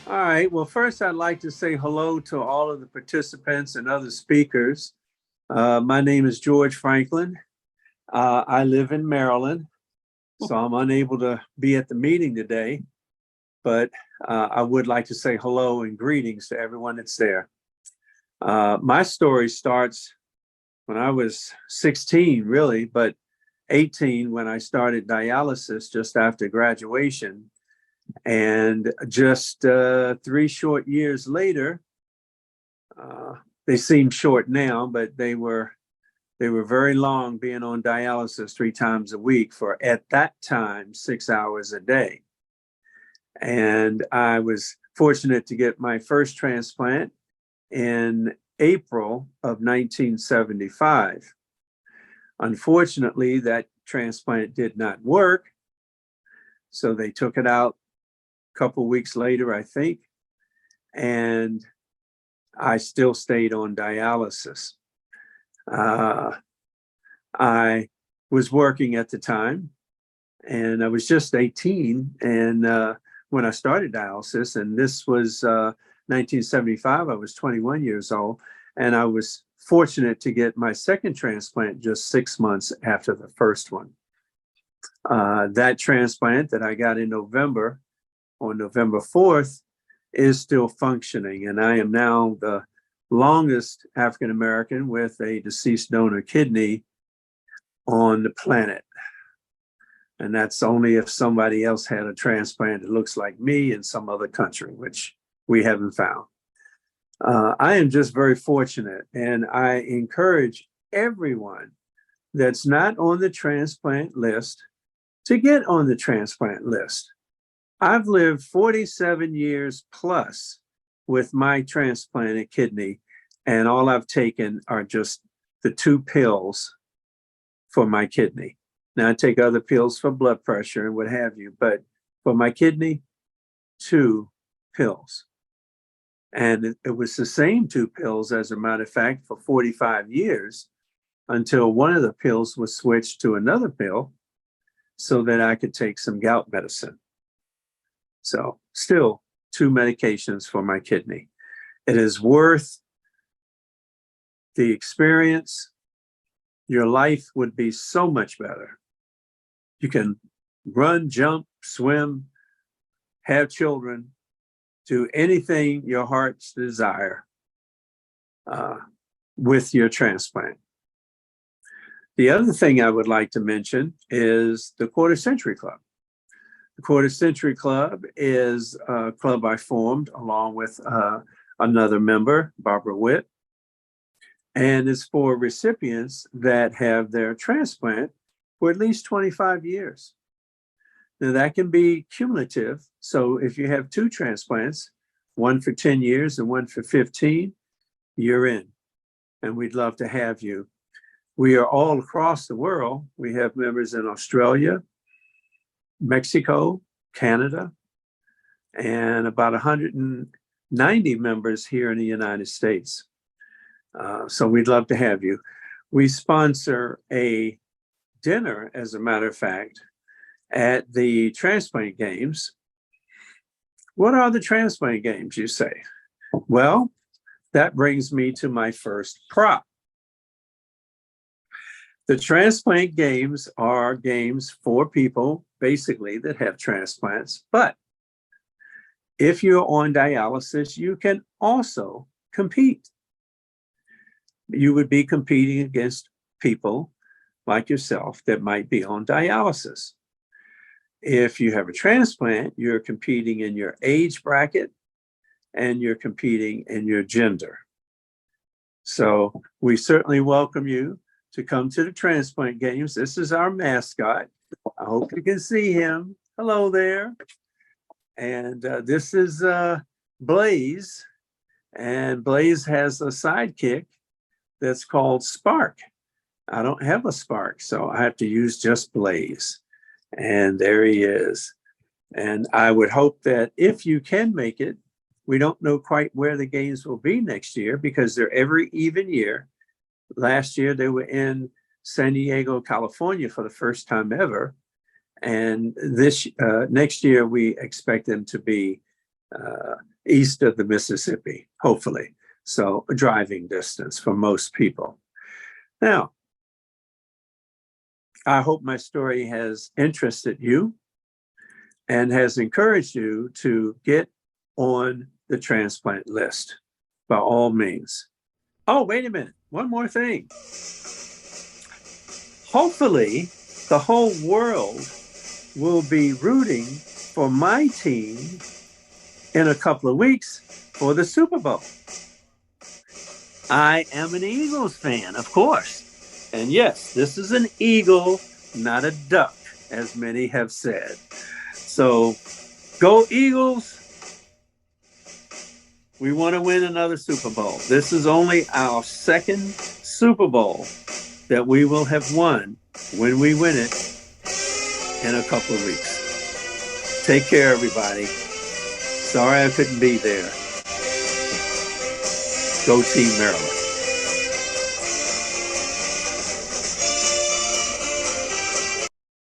All right. Well, first, I'd like to say hello to all of the participants and other speakers. My name is George Franklin. I live in Maryland, so I'm unable to be at the meeting today, but I would like to say hello and greetings to everyone that's there. My story starts when I was 16, really, but 18 when I started dialysis just after graduation. And just 3 short years later, they seem short now, but they were very long, being on dialysis 3 times a week for, at that time, 6 hours a day. And I was fortunate to get my first transplant in April of 1975. Unfortunately, that transplant did not work, so they took it out a couple weeks later, I think, and I still stayed on dialysis. I was working at the time, and I was just 18 and when I started dialysis, and this was 1975. I was 21 years old, and I was fortunate to get my second transplant just 6 months after the first one. That transplant that I got in November, on November 4th, is still functioning, and I am now the longest African American with a deceased donor kidney on the planet. And that's only if somebody else had a transplant that looks like me in some other country, which we haven't found. I am just very fortunate, and I encourage everyone that's not on the transplant list to get on the transplant list. I've lived 47 years plus with my transplanted kidney, and all I've taken are just the 2 pills for my kidney. Now, I take other pills for blood pressure and what have you, but for my kidney, 2 pills. And it was the same 2 pills, as a matter of fact, for 45 years, until one of the pills was switched to another pill so that I could take some gout medicine. So still 2 medications for my kidney. It is worth the experience. Your life would be so much better. You can run, jump, swim, have children, do anything your heart's desire with your transplant. The other thing I would like to mention is the Quarter Century Club. The Quarter Century Club is a club I formed along with another member, Barbara Witt, and it's for recipients that have their transplant for at least 25 years. Now, that can be cumulative. So if you have 2 transplants, one for 10 years and one for 15, you're in. And we'd love to have you. We are all across the world. We have members in Australia, Mexico, Canada, and about 190 members here in the United States. So we'd love to have you. We sponsor a dinner, as a matter of fact, at the Transplant Games. What are the Transplant Games, you say? Well, that brings me to my first prop. The Transplant Games are games for people, basically, that have transplants. But if you're on dialysis, you can also compete. You would be competing against people like yourself that might be on dialysis. If you have a transplant, you're competing in your age bracket and you're competing in your gender. So we certainly welcome you to come to the Transplant Games. This is our mascot. I hope you can see him. Hello there. And this is Blaze. And Blaze has a sidekick that's called Spark. I don't have a Spark, so I have to use just Blaze. And there he is. And I would hope that if you can make it, we don't know quite where the games will be next year because they're every even year. Last year, they were in San Diego, California for the first time ever. And this next year, we expect them to be east of the Mississippi, hopefully. So a driving distance for most people. Now, I hope my story has interested you and has encouraged you to get on the transplant list by all means. Oh, wait a minute. One more thing. Hopefully, the whole world will be rooting for my team in a couple of weeks for the Super Bowl. I am an Eagles fan, of course. And yes, this is an eagle, not a duck, as many have said. So go Eagles. We want to win another Super Bowl. This is only our second Super Bowl that we will have won when we win it in a couple of weeks. Take care, everybody. Sorry I couldn't be there. Go Team Maryland.